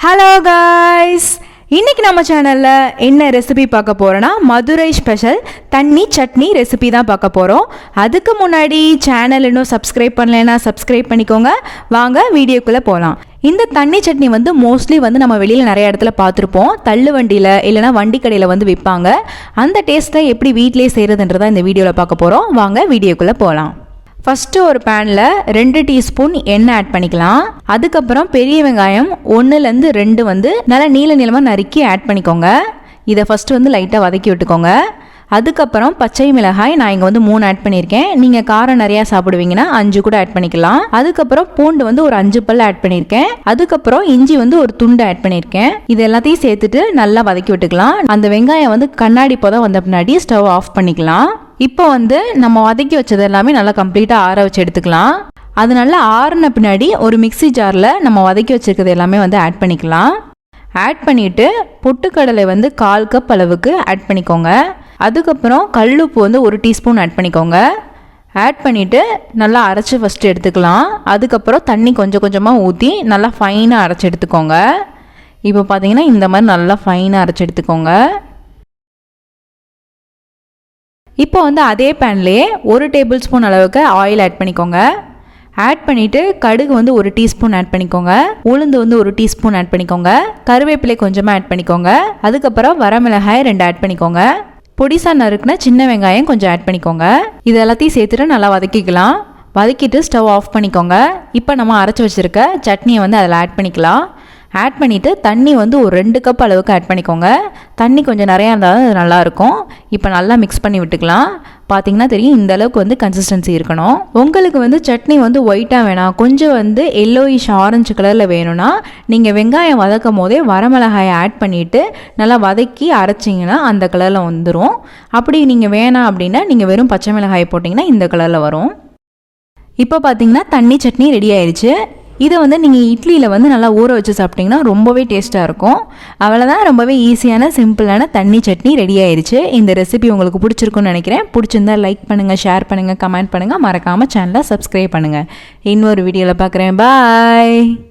Hello guys, இன்றைக்கி நம்ம சேனலில் என்ன ரெசிபி பார்க்க போகிறோன்னா மதுரை ஸ்பெஷல் தண்ணி சட்னி ரெசிபி தான் பார்க்க போகிறோம். அதுக்கு முன்னாடி சேனல் இன்னும் சப்ஸ்கிரைப் பண்ணலைன்னா சப்ஸ்கிரைப் பண்ணிக்கோங்க. வாங்க வீடியோக்குள்ளே போகலாம். இந்த தண்ணி சட்னி மோஸ்ட்லி நம்ம வெளியில் நிறைய இடத்துல பார்த்துருப்போம். தள்ளுவண்டியில் இல்லைனா வண்டி கடையில் விற்பாங்க. அந்த டேஸ்ட்டை எப்படி வீட்டிலே செய்கிறதுன்றதான் இந்த வீடியோவில் பார்க்க போகிறோம். வாங்க வீடியோக்குள்ளே போகலாம். ஃபஸ்ட்டு ஒரு பேனில் 2 டீஸ்பூன் எண்ணெய் ஆட் பண்ணிக்கலாம். அதுக்கப்புறம் பெரிய வெங்காயம் 1-2 நல்லா நீளமாக நறுக்கி ஆட் பண்ணிக்கோங்க. இதை ஃபஸ்ட்டு லைட்டாக வதக்கி விட்டுக்கோங்க. அதுக்கப்புறம் பச்சை மிளகாய் நான் இங்கே 3 ஆட் பண்ணியிருக்கேன். நீங்கள் காரம் நிறையா சாப்பிடுவீங்கன்னா 5 கூட ஆட் பண்ணிக்கலாம். அதுக்கப்புறம் பூண்டு ஒரு 5 பல் ஆட் பண்ணியிருக்கேன். அதுக்கப்புறம் இஞ்சி ஒரு துண்டு ஆட் பண்ணியிருக்கேன். இது எல்லாத்தையும் சேர்த்துட்டு நல்லா வதக்கி விட்டுக்கலாம். அந்த வெங்காயம் கண்ணாடி பதம் வந்த பின்னாடி ஸ்டவ் ஆஃப் பண்ணிக்கலாம். இப்போ நம்ம வதக்கி வச்சது எல்லாமே நல்லா கம்ப்ளீட்டாக ஆற வச்சு எடுத்துக்கலாம். அது நல்லா ஆறின பின்னாடி ஒரு மிக்சி ஜாரில் நம்ம வதக்கி வச்சுருக்கிறது எல்லாமே ஆட் பண்ணிக்கலாம். ஆட் பண்ணிவிட்டு பொட்டுக்கடலை 1/4 கப் அளவுக்கு ஆட் பண்ணிக்கோங்க. அதுக்கப்புறம் கல்லுப்பு 1 டீஸ்பூன் ஆட் பண்ணிக்கோங்க. ஆட் பண்ணிவிட்டு நல்லா அரைச்சி ஃபஸ்ட்டு எடுத்துக்கலாம். அதுக்கப்புறம் தண்ணி கொஞ்சம் கொஞ்சமாக ஊற்றி நல்லா ஃபைனாக அரைச்சி எடுத்துக்கோங்க. இப்போ பார்த்தீங்கன்னா இந்த மாதிரி நல்லா ஃபைனாக அரைச்சி எடுத்துக்கோங்க. இப்போ அதே பேன்லேயே 1 டேபிள் ஸ்பூன் அளவுக்கு ஆயில் ஆட் பண்ணிக்கோங்க. ஆட் பண்ணிவிட்டு கடுகு 1 டீஸ்பூன் ஆட் பண்ணிக்கோங்க. உளுந்து 1 டீஸ்பூன் ஆட் பண்ணிக்கோங்க. கருவேப்பிலை கொஞ்சமாக ஆட் பண்ணிக்கோங்க. அதுக்கப்புறம் வரமிளகாய் 2 ஆட் பண்ணிக்கோங்க. பொடிசா நறுக்குன சின்ன வெங்காயம் கொஞ்சம் ஆட் பண்ணிக்கோங்க. இது எல்லாத்தையும் சேர்த்துட்டு நல்லா வதக்கிக்கலாம். வதக்கிட்டு ஸ்டவ் ஆஃப் பண்ணிக்கோங்க. இப்போ நம்ம அரைச்சி வச்சுருக்க சட்னியை அதில் ஆட் பண்ணிக்கலாம். ஆட் பண்ணிவிட்டு தண்ணி ஒரு 2 கப் அளவுக்கு ஆட் பண்ணிக்கோங்க. தண்ணி கொஞ்சம் நிறையா இருந்தாலும் அது நல்லாயிருக்கும். இப்போ நல்லா மிக்ஸ் பண்ணி விட்டுக்கலாம். பார்த்தீங்கன்னா தெரியும் இந்த அளவுக்கு கன்சிஸ்டன்சி இருக்கணும். உங்களுக்கு சட்னி ஒயிட்டாக வேணாம், கொஞ்சம் எல்லோயிஷ் ஆரஞ்சு கலரில் வேணும்னா நீங்கள் வெங்காயம் வதக்கும் போதே வரமிளகாயை ஆட் பண்ணிவிட்டு நல்லா வதக்கி அரைச்சிங்கன்னா அந்த கலரில் வந்துடும். அப்படி நீங்கள் வேணாம் அப்படின்னா நீங்கள் வெறும் பச்சை மிளகாயை போட்டிங்கன்னா இந்த கலரில் வரும். இப்போ பார்த்தீங்கன்னா தண்ணி சட்னி ரெடி ஆயிடுச்சு. இதை நீங்கள் இட்லியில் நல்லா ஊற வச்சு சாப்பிட்டிங்கன்னா ரொம்பவே டேஸ்ட்டாக இருக்கும். அவ்வளோதான், ரொம்பவே ஈஸியான சிம்பிளான தண்ணி சட்னி ரெடி ஆயிடுச்சு. இந்த ரெசிபி உங்களுக்கு பிடிச்சிருக்குன்னு நினைக்கிறேன். பிடிச்சிருந்தா லைக் பண்ணுங்கள், ஷேர் பண்ணுங்கள், கமெண்ட் பண்ணுங்கள். மறக்காமல் சேனலை சப்ஸ்கிரைப் பண்ணுங்கள். இன்னொரு வீடியோவில் பார்க்குறேன். பாய்.